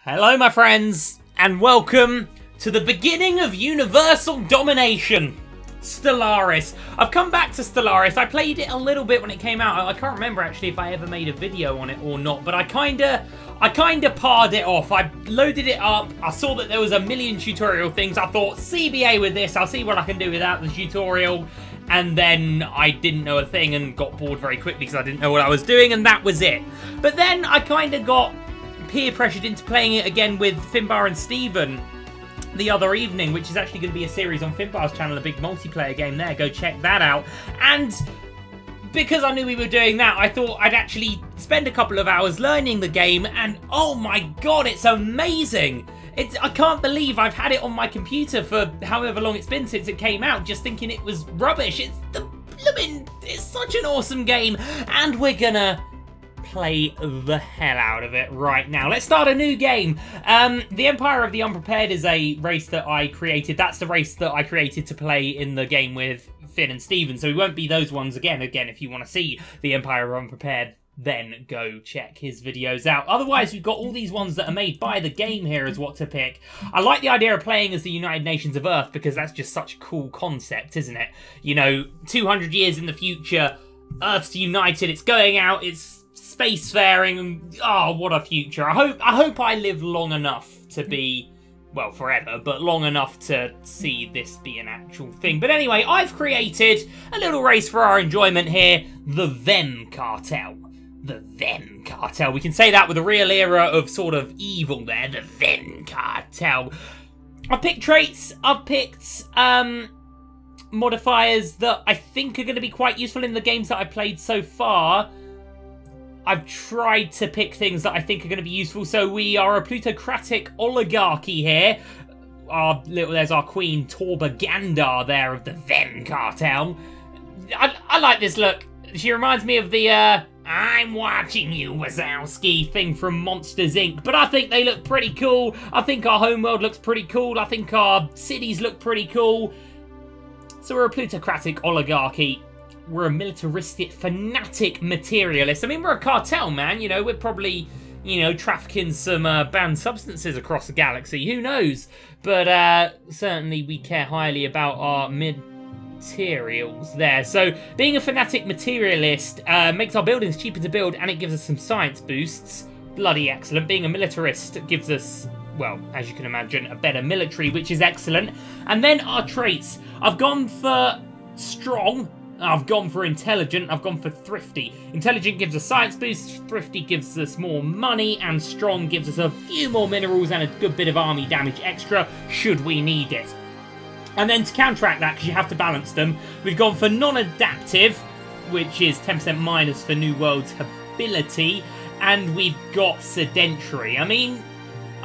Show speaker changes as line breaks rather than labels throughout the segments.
Hello my friends, and welcome to the beginning of Universal Domination, Stellaris. I've come back to Stellaris. I played it a little bit when it came out. I can't remember actually if I ever made a video on it or not, but I kinda parred it off. I loaded it up, I saw that there was a million tutorial things. I thought, CBA with this, I'll see what I can do without the tutorial. And then I didn't know a thing and got bored very quickly because I didn't know what I was doing, and that was it. But then I kinda got peer pressured into playing it again with Finbar and Steven the other evening, which is actually going to be a series on Finbar's channel, a big multiplayer game there. Go check that out. And because I knew we were doing that, I thought I'd actually spend a couple of hours learning the game, and oh my god, it's amazing! I can't believe I've had it on my computer for however long it's been since it came out, just thinking it was rubbish. It's such an awesome game, and we're gonna play the hell out of it right now. Let's start a new game. The Empire of the Unprepared is a race that I created. That's the race that I created to play in the game with Finn and Steven, so we won't be those ones again. If you want to see the Empire of Unprepared, then go check his videos out. Otherwise, we've got all these ones that are made by the game here as what to pick. I like the idea of playing as the United Nations of Earth because that's just such a cool concept, isn't it? You know, 200 years in the future, Earth's united, it's going out, it's spacefaring, and oh, what a future. I hope I live long enough to be, well, forever, but long enough to see this be an actual thing. But anyway, I've created a little race for our enjoyment here, the Vhem Cartel. The Vhem Cartel. We can say that with a real era of sort of evil there, the Vhem Cartel. I've picked traits, I've picked modifiers that I think are going to be quite useful in the games that I've played so far. I've tried to pick things that I think are going to be useful. So we are a plutocratic oligarchy here. There's our queen, Torba Gandar there of the Vhem Cartel. I like this look. She reminds me of the I'm watching you, Wazowski thing from Monsters, Inc. But I think they look pretty cool. I think our homeworld looks pretty cool. I think our cities look pretty cool. So we're a plutocratic oligarchy. We're a militaristic, fanatic materialist. I mean, we're a cartel, man. You know, we're probably, you know, trafficking some banned substances across the galaxy. Who knows? But certainly we care highly about our materials there. So being a fanatic materialist makes our buildings cheaper to build, and it gives us some science boosts. Bloody excellent. Being a militarist gives us, well, as you can imagine, a better military, which is excellent. And then our traits. I've gone for strong. I've gone for intelligent, I've gone for thrifty. Intelligent gives us science boost, thrifty gives us more money, and strong gives us a few more minerals and a good bit of army damage extra, should we need it. And then to counteract that, because you have to balance them, we've gone for non-adaptive, which is 10% minus for New World's ability, and we've got sedentary. I mean,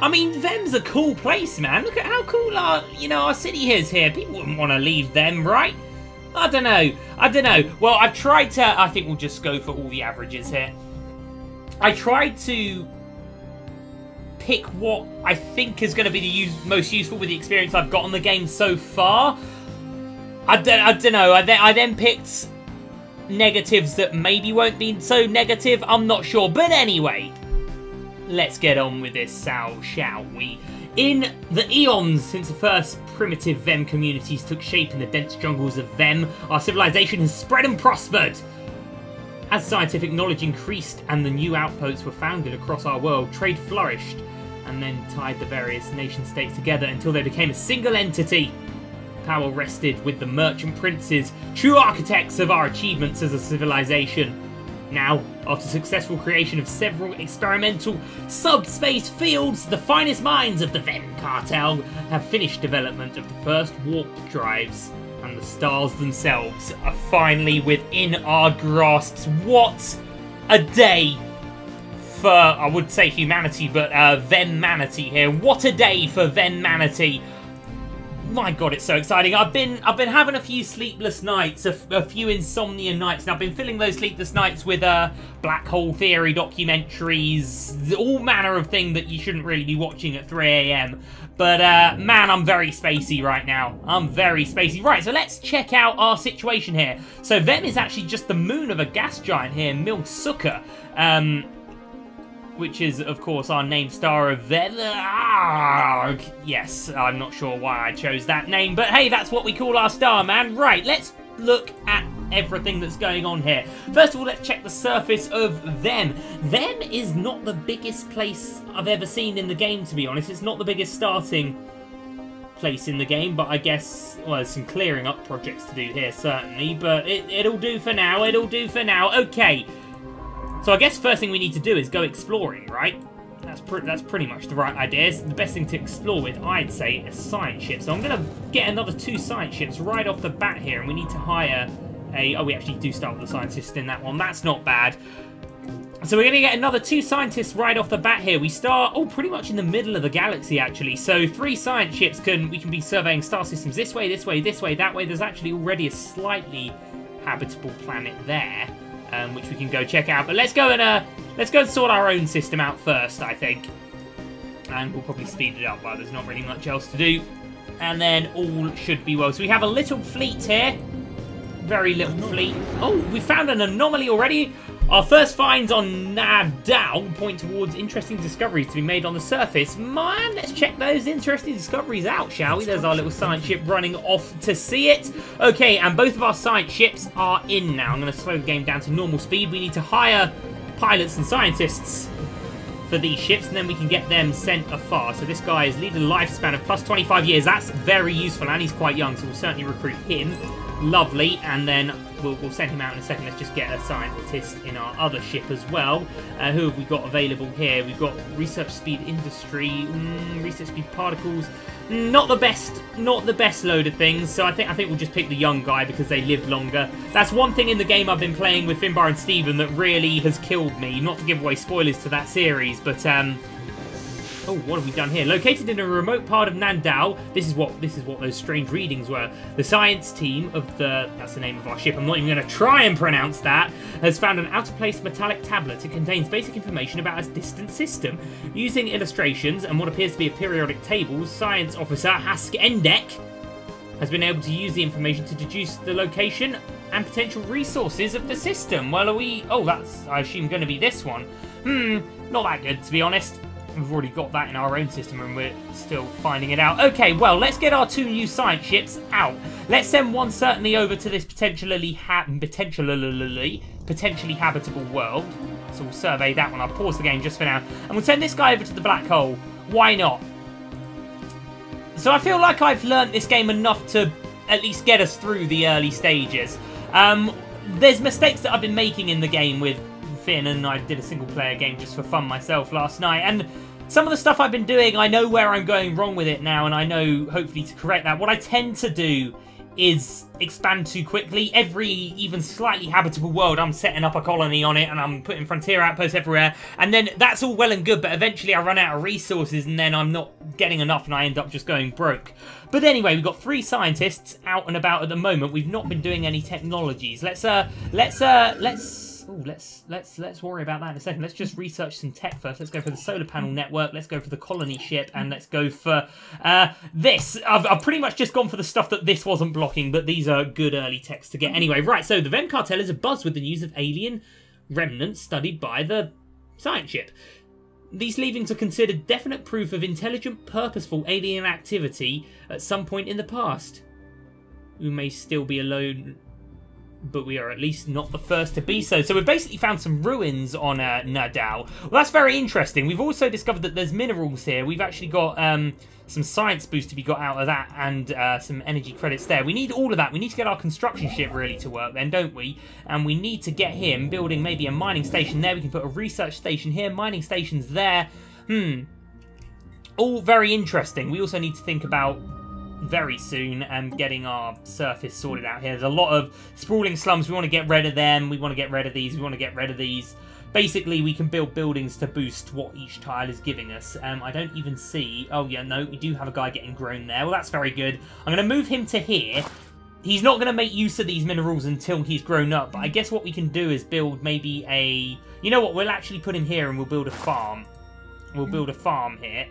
Vhem's a cool place, man. Look at how cool our city is here. People wouldn't want to leave them, right? I don't know. Well, I've tried to, I think we'll just go for all the averages here. I tried to pick what I think is going to be the most useful with the experience I've got on the game so far. I don't know. I then picked negatives that maybe won't be so negative. I'm not sure. But anyway, let's get on with this, shall we? In the eons since the first primitive Vhem communities took shape in the dense jungles of Vhem, our civilization has spread and prospered. As scientific knowledge increased and the new outposts were founded across our world, trade flourished and then tied the various nation-states together until they became a single entity. Power rested with the merchant princes, true architects of our achievements as a civilization. Now, after successful creation of several experimental subspace fields, the finest minds of the Vhem Cartel have finished development of the first warp drives, and the stars themselves are finally within our grasps. What a day for, I would say humanity, but Vhemmanity here. What a day for Vhemmanity. My god, it's so exciting. I've been having a few sleepless nights, a few insomnia nights, and I've been filling those sleepless nights with black hole theory documentaries, all manner of thing that you shouldn't really be watching at 3 AM. But man, I'm very spacey right now. I'm very spacey. Right, so let's check out our situation here. So Vhem is actually just the moon of a gas giant here, Milsuka. which is, of course, our name star of Vhemmanity. Yes, I'm not sure why I chose that name, but hey, that's what we call our star, man. Right, let's look at everything that's going on here. First of all, let's check the surface of Vhem. Vhem is not the biggest place I've ever seen in the game, to be honest. It's not the biggest starting place in the game, but I guess, well, there's some clearing up projects to do here, certainly, but it'll do for now. It'll do for now. Okay. So I guess first thing we need to do is go exploring, right? That's pretty much the right idea. It's the best thing to explore with, I'd say, a science ship. So I'm going to get another 2 science ships right off the bat here, and we need to hire a... Oh, we actually do start with the scientist in that one. That's not bad. So we're going to get another 2 scientists right off the bat here. We start, pretty much in the middle of the galaxy, actually. So 3 science ships we can be surveying star systems this way, this way, this way, that way. There's actually already a slightly habitable planet there, which we can go check out. But let's go and sort our own system out first, I think. And we'll probably speed it up while there's not really much else to do. And then all should be well. So we have a little fleet here. Very little fleet. Oh, we found an anomaly already. Our first finds on Nadal point towards interesting discoveries to be made on the surface. Man, let's check those interesting discoveries out, shall we? There's our little science ship running off to see it. Okay, and both of our science ships are in now. I'm going to slow the game down to normal speed. We need to hire pilots and scientists for these ships, and then we can get them sent afar. So this guy is leading a lifespan of plus 25 years. That's very useful, and he's quite young, so we'll certainly recruit him. Lovely, and then we'll send him out in a second. Let's just get a scientist in our other ship as well. Who have we got available here? We've got research speed industry, research speed particles. Not the best load of things. So I think we'll just pick the young guy because they live longer. That's one thing in the game I've been playing with Finbar and Steven that really has killed me. Not to give away spoilers to that series, but oh, what have we done here? Located in a remote part of Nandal, this is what those strange readings were. The science team of that's the name of our ship, I'm not even going to try and pronounce that, has found an out-of-place metallic tablet. It contains basic information about a distant system. Using illustrations and what appears to be a periodic table, science officer Hask Endek has been able to use the information to deduce the location and potential resources of the system. Well, are we... Oh, that's, I assume, going to be this one. Not that good, to be honest. We've already got that in our own system and we're still finding it out. Okay, well, let's get our 2 new science ships out. Let's send one certainly over to this potentially habitable world. So we'll survey that one. I'll pause the game just for now. And we'll send this guy over to the black hole. Why not? So I feel like I've learnt this game enough to at least get us through the early stages. There's mistakes that I've been making in the game with Finn, and I did a single-player game just for fun myself last night, and some of the stuff I've been doing, I know where I'm going wrong with it now, and I know, hopefully, to correct that. What I tend to do is expand too quickly. Every even slightly habitable world, I'm setting up a colony on it, and I'm putting frontier outposts everywhere, and then that's all well and good, but eventually I run out of resources, and then I'm not getting enough, and I end up just going broke. But anyway, we've got 3 scientists out and about at the moment. We've not been doing any technologies. Let's worry about that in a second. Let's just research some tech first. Let's go for the solar panel network. Let's go for the colony ship, and let's go for this. I've pretty much just gone for the stuff that this wasn't blocking, but these are good early techs to get. Anyway, right, so the Vhem cartel is abuzz with the news of alien remnants studied by the science ship. These leavings are considered definite proof of intelligent, purposeful alien activity at some point in the past. We may still be alone, but we are at least not the first to be so. So we've basically found some ruins on Nadal. Well, that's very interesting. We've also discovered that there's minerals here. We've actually got some science boost to be got out of that, and some energy credits there. We need all of that. We need to get our construction ship really to work then, don't we? And we need to get him building maybe a mining station there. We can put a research station here, mining stations there. All very interesting. We also need to think about very soon getting our surface sorted out here. There's a lot of sprawling slums. We want to get rid of them. We want to get rid of these. We want to get rid of these. Basically, we can build buildings to boost what each tile is giving us. I don't even see... Oh, yeah, no, we do have a guy getting grown there. Well, that's very good. I'm going to move him to here. He's not going to make use of these minerals until he's grown up, but I guess what we can do is build maybe a... You know what? We'll actually put him here and we'll build a farm. We'll build a farm here.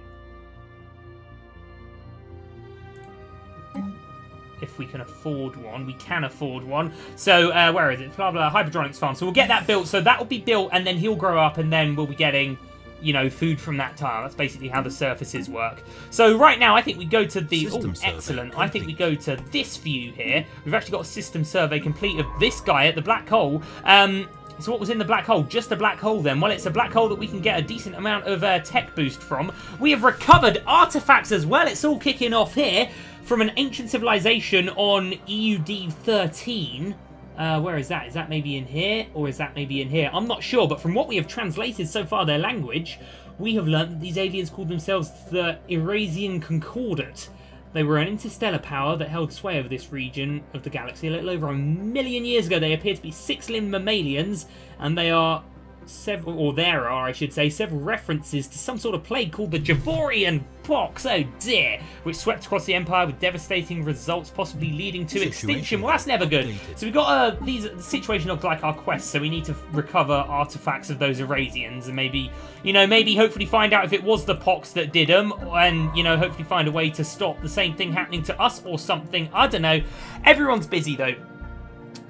If we can afford one. We can afford one. So, where is it? Blah, blah, Hyperdronics farm. So we'll get that built. So that will be built, and then he'll grow up, and then we'll be getting you know, food from that tile. That's basically how the surfaces work. So right now, I think we go to the... Oh, excellent. I think we go to this view here. We've actually got a system survey complete of this guy at the black hole. So what was in the black hole? Just a black hole then? Well, it's a black hole that we can get a decent amount of tech boost from. We have recovered artifacts as well. It's all kicking off here from an ancient civilization on EUD 13. Where is that? Is that maybe in here? Or is that maybe in here? I'm not sure, but from what we have translated so far, their language, we have learned that these aliens called themselves the Eurasian Concordat. They were an interstellar power that held sway over this region of the galaxy a little over 1 million years ago. They appear to be six-limbed mammalians, and they are several, or there are, I should say, several references to some sort of plague called the Javorian Pox, oh dear, which swept across the Empire with devastating results, possibly leading to extinction. Well, that's never good. So we've got the situation of like our quest, so we need to recover artifacts of those Eurasians, and maybe, you know, maybe hopefully find out if it was the Pox that did them, and, you know, hopefully find a way to stop the same thing happening to us or something. I don't know. Everyone's busy though.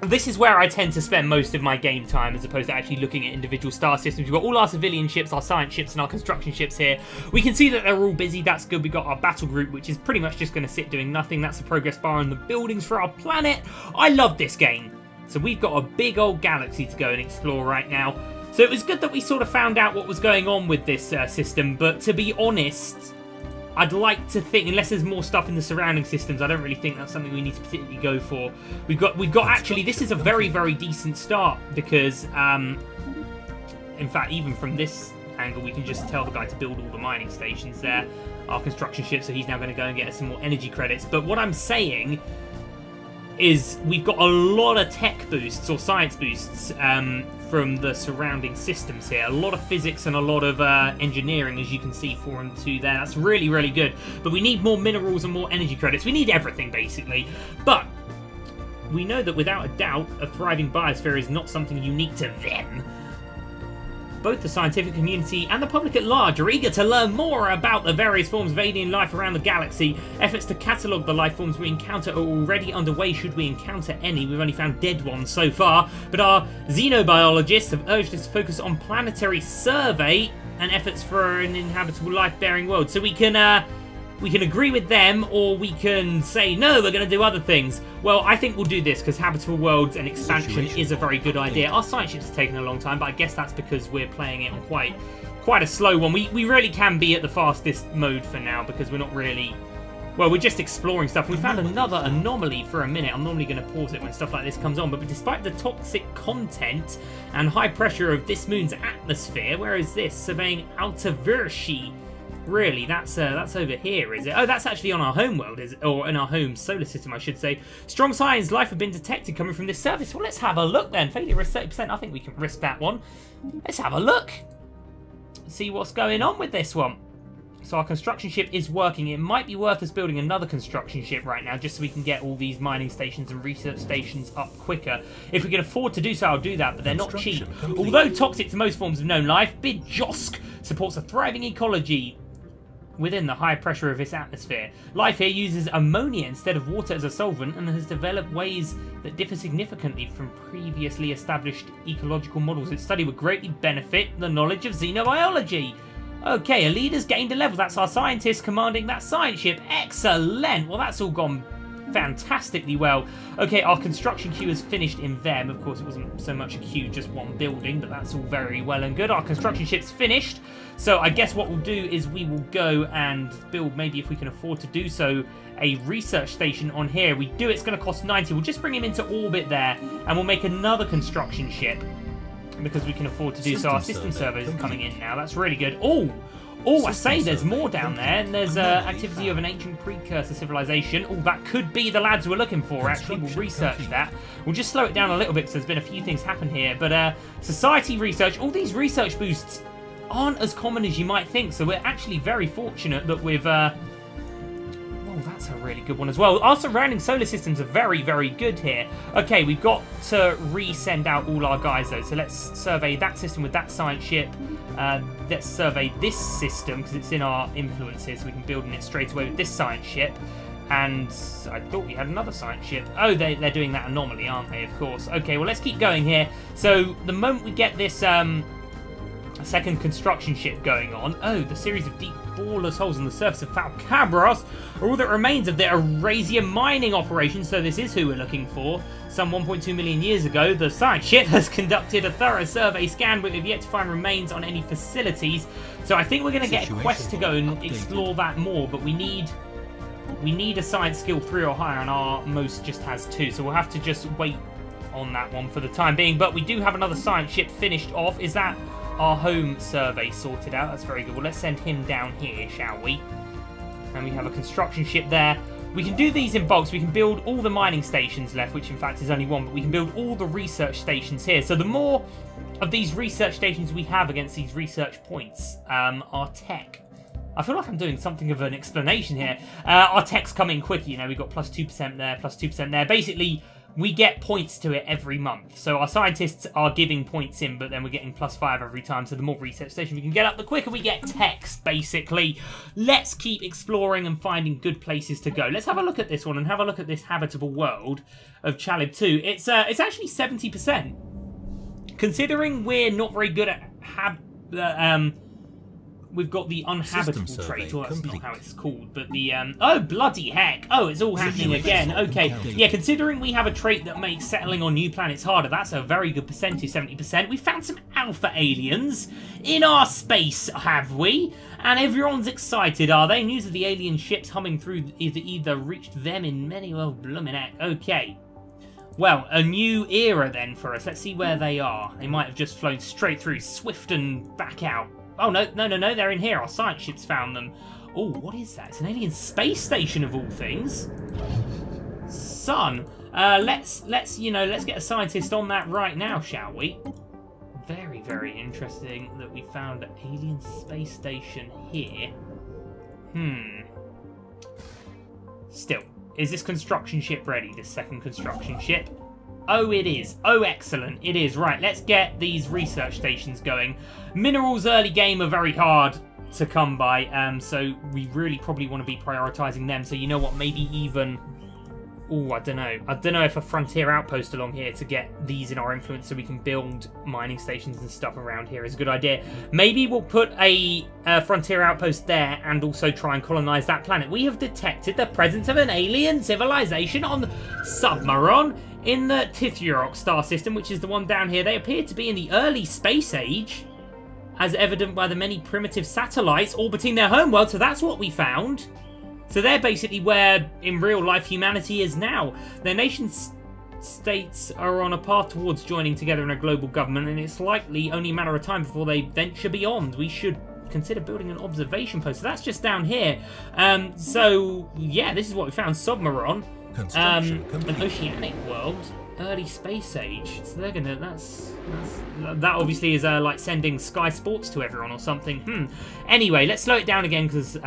This is where I tend to spend most of my game time, as opposed to actually looking at individual star systems. We've got all our civilian ships, our science ships, and our construction ships here. We can see that they're all busy. That's good. We've got our battle group, which is pretty much just going to sit doing nothing. That's the progress bar on the buildings for our planet. I love this game. So we've got a big old galaxy to go and explore right now. So it was good that we sort of found out what was going on with this system, but to be honest, I'd like to think, unless there's more stuff in the surrounding systems, I don't really think that's something we need to particularly go for. We've got actually, this is a very, very decent start, because, in fact, even from this angle, we can just tell the guy to build all the mining stations there, our construction ship, so he's now going to go and get us some more energy credits. But what I'm saying is we've got a lot of tech boosts, or science boosts, from the surrounding systems here. A lot of physics and a lot of engineering, as you can see, 4 and 2 there. That's really, really good. But we need more minerals and more energy credits. We need everything, basically. But we know that without a doubt, a thriving biosphere is not something unique to them. Both the scientific community and the public at large are eager to learn more about the various forms of alien life around the galaxy. Efforts to catalogue the life forms we encounter are already underway should we encounter any. We've only found dead ones so far, but our xenobiologists have urged us to focus on planetary survey and efforts for an inhabitable life-bearing world. So we can agree with them, or we can say, no, we're going to do other things. Well, I think we'll do this, because habitable worlds and expansion is a very good idea. Our science ship's taken a long time, but I guess that's because we're playing it on quite a slow one. We really can be at the fastest mode for now, because we're not really... Well, we're just exploring stuff. We found another anomaly for a minute. I'm normally going to pause it when stuff like this comes on, but despite the toxic content and high pressure of this moon's atmosphere, where is this? Surveying Outer Virshi. Really, that's over here, is it? Oh, that's actually on our home world, is it? Or in our home solar system, I should say. Strong signs life have been detected coming from this surface. Well, let's have a look then. Failure risk 30%. I think we can risk that one. Let's have a look. See what's going on with this one. So our construction ship is working. It might be worth us building another construction ship right now, just so we can get all these mining stations and research stations up quicker. If we can afford to do so, I'll do that, but they're not cheap. Although toxic to most forms of known life, Bid Josk supports a thriving ecology within the high pressure of its atmosphere. Life here uses ammonia instead of water as a solvent, and has developed ways that differ significantly from previously established ecological models. Its study would greatly benefit the knowledge of xenobiology. Okay, a leader's gained a level. That's our scientist commanding that science ship. Excellent! Well, that's all gone fantastically well. Okay, our construction queue is finished in them. Of course, it wasn't so much a queue, just one building, but that's all very well and good. Our construction ship's finished. So I guess what we'll do is we will go and build, maybe if we can afford to do so, a research station on here. We do, it's going to cost 90. We'll just bring him into orbit there, and we'll make another construction ship, because we can afford to do so. Our system surveys are coming in now. That's really good. Oh, I say there's more down there, and there's activity of an ancient precursor civilization. Oh, that could be the lads we're looking for, actually. We'll research that. We'll just slow it down a little bit, because there's been a few things happen here. But society research, all these research boosts aren't as common as you might think, so we're actually very fortunate that we've... Oh, that's a really good one as well. Our surrounding solar systems are very, very good here. Okay, we've got to resend out all our guys, though. So let's survey that system with that science ship. Let's survey this system, because it's in our influences, so we can build in it straight away with this science ship. And I thought we had another science ship. Oh, they're doing that anomaly, aren't they? Of course. Okay, well, let's keep going here. So the moment we get this... a second construction ship going on. Oh, the series of deep boreless holes on the surface of Falcabros are all that remains of their Eurasian mining operation, so this is who we're looking for. Some 1.2 million years ago, the science ship has conducted a thorough survey scan, but we've yet to find remains on any facilities. So I think we're going to get a quest to go and explore that more, but we need a science skill 3 or higher, and our most just has 2, so we'll have to just wait on that one for the time being. But we do have another science ship finished off. Is that our home survey sorted out? That's very good. Well, let's send him down here, shall we? And we have a construction ship there. We can do these in bulks. We can build all the mining stations left, which in fact is only 1, but we can build all the research stations here. So the more of these research stations we have against these research points, our tech... I feel like I'm doing something of an explanation here. Our tech's coming quicker, you know, we've got plus 2% there, plus 2% there. Basically, we get points to it every month. So our scientists are giving points in, but then we're getting plus 5 every time. So the more research station we can get up, the quicker we get text, basically. Let's keep exploring and finding good places to go. Let's have a look at this one and have a look at this habitable world of Chalib 2. It's actually 70%. Considering we're not very good at we've got the unhabitable trait, or that's not how it's called, but the, oh, bloody heck. Oh, it's all happening again. Okay, yeah, considering we have a trait that makes settling on new planets harder, that's a very good percentage, 70%. We found some alpha aliens in our space, have we? And everyone's excited, are they? News of the alien ships humming through either reached them in many, well, blooming heck. Okay. Well, a new era then for us. Let's see where they are. They might have just flown straight through, swift and back out. Oh, no, they're in here. Our science ships found them. Oh, what is that? It's an alien space station of all things. Son, let's get a scientist on that right now, shall we? Very, very interesting that we found an alien space station here. Still, is this construction ship ready, this second construction ship? Oh, it is. Oh, excellent. It is. Right, let's get these research stations going. Minerals early game are very hard to come by, so we really probably want to be prioritising them. So you know what, maybe even... Oh, I don't know. I don't know if a frontier outpost along here to get these in our influence so we can build mining stations and stuff around here is a good idea. Maybe we'll put a frontier outpost there and also try and colonise that planet. We have detected the presence of an alien civilization on Submaron in the Tithurok star system, which is the one down here. They appear to be in the early space age, as evident by the many primitive satellites orbiting their homeworld. So that's what we found. So they're basically where, in real life, humanity is now. Their nation-states are on a path towards joining together in a global government, and it's likely only a matter of time before they venture beyond. We should consider building an observation post. So that's just down here. So, yeah, this is what we found. Submaron. An oceanic world. Early space age. So they're gonna... That obviously is like sending Sky Sports to everyone or something. Anyway, let's slow it down again, because...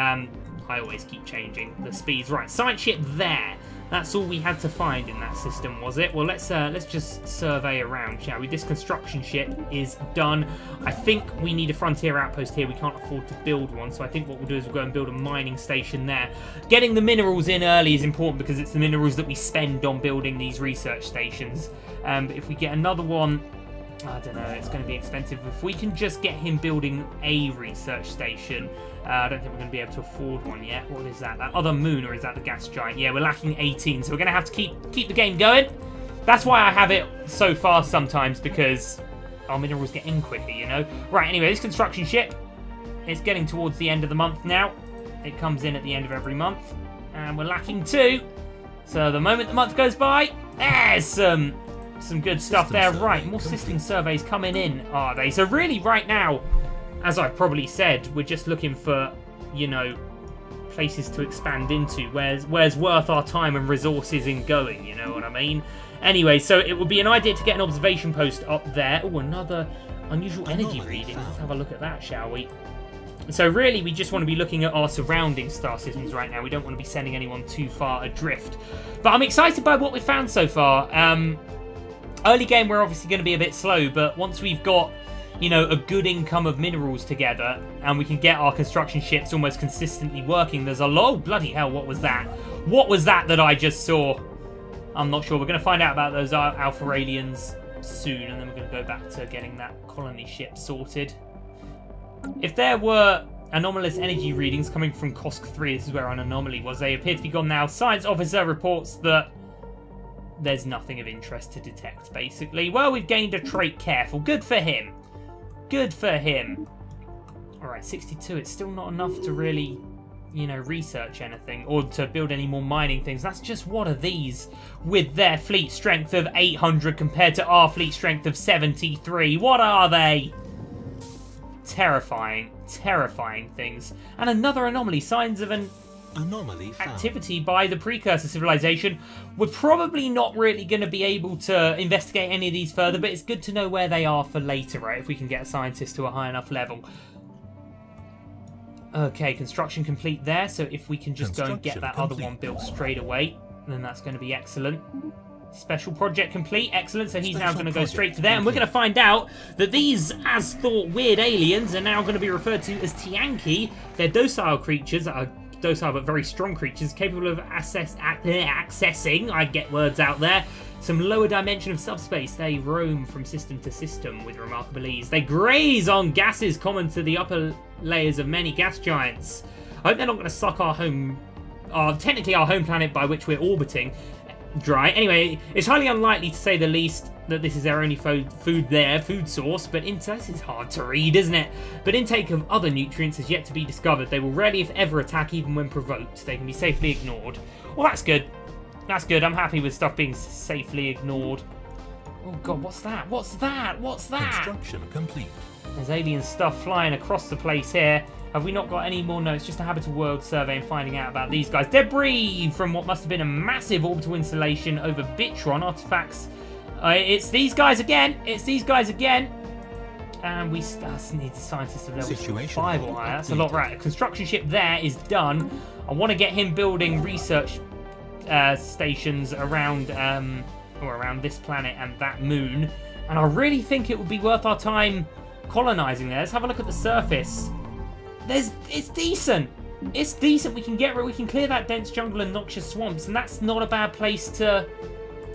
I always keep changing the speeds. Right, science ship there. That's all we had to find in that system, was it? Well, let's just survey around, shall we? This construction ship is done. I think we need a frontier outpost here. We can't afford to build one, so I think what we'll do is we'll go and build a mining station there. Getting the minerals in early is important because it's the minerals that we spend on building these research stations. But if we get another one... I don't know, it's going to be expensive. If we can just get him building a research station, I don't think we're going to be able to afford one yet. What is that? That other moon, or is that the gas giant? Yeah, we're lacking 18, so we're going to have to keep the game going. That's why I have it so fast sometimes, because our minerals get in quicker, you know? Right, anyway, this construction ship is getting towards the end of the month now. It comes in at the end of every month, and we're lacking 2. So the moment the month goes by, there's some good stuff there. Right, more system surveys coming in, are they? So really, right now, as I've probably said, we're just looking for, you know, places to expand into. Where's worth our time and resources in going, you know what I mean? Anyway, so it would be an idea to get an observation post up there. Oh, another unusual energy reading. Let's have a look at that, shall we? So really, we just want to be looking at our surrounding star systems right now. We don't want to be sending anyone too far adrift. But I'm excited by what we've found so far. Early game, we're obviously going to be a bit slow, but once we've got, you know, a good income of minerals together, and we can get our construction ships almost consistently working, there's a lot... Oh, bloody hell, what was that? What was that I just saw? I'm not sure. We're going to find out about those alpha aliens soon, and then we're going to go back to getting that colony ship sorted. If there were anomalous energy readings coming from COSC 3, this is where an anomaly was, they appear to be gone now. Science officer reports that there's nothing of interest to detect, basically. Well, we've gained a trait careful. Good for him. Good for him. Alright, 62. It's still not enough to really, you know, research anything or to build any more mining things. That's just what are these with their fleet strength of 800 compared to our fleet strength of 73. What are they? Terrifying, terrifying things. And another anomaly, signs of an activity by the precursor civilization. We're probably not really going to be able to investigate any of these further, but it's good to know where they are for later, right? If we can get a scientist to a high enough level. Okay, construction complete there, so if we can just go and get that other one built straight away, then that's going to be excellent. Special project complete, excellent, so he's now going to go straight to there, and we're going to find out that these, as thought, weird aliens are now going to be referred to as Tianki. They're docile creatures that are docile but very strong creatures, capable of accessing, I get words out there, some lower dimension of subspace. They roam from system to system with remarkable ease. They graze on gases common to the upper layers of many gas giants. I hope they're not going to suck our home, technically our home planet by which we're orbiting, dry. Anyway, it's highly unlikely, to say the least, that this is their only food source, but this is hard to read, isn't it? But intake of other nutrients has yet to be discovered. They will rarely, if ever, attack even when provoked. They can be safely ignored. Well, that's good. That's good. I'm happy with stuff being safely ignored. Oh god, what's that? What's that? What's that?
Construction complete.
There's alien stuff flying across the place here. Have we not got any more? No, it's just a habitable world survey and finding out about these guys. Debris from what must have been a massive orbital installation over Bitron artifacts. It's these guys again. It's these guys again. And we need scientists of level 5 or higher. That's a lot, right? A construction ship there is done. I want to get him building research stations around around this planet and that moon. And I really think it would be worth our time colonizing there. Let's have a look at the surface. It's decent. It's decent. We can clear that dense jungle and noxious swamps, and that's not a bad place to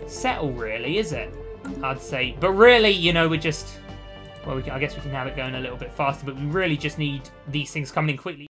settle, really, is it? I'd say. But really, you know, we're just, well, I guess we can have it going a little bit faster, but we really just need these things coming in quickly.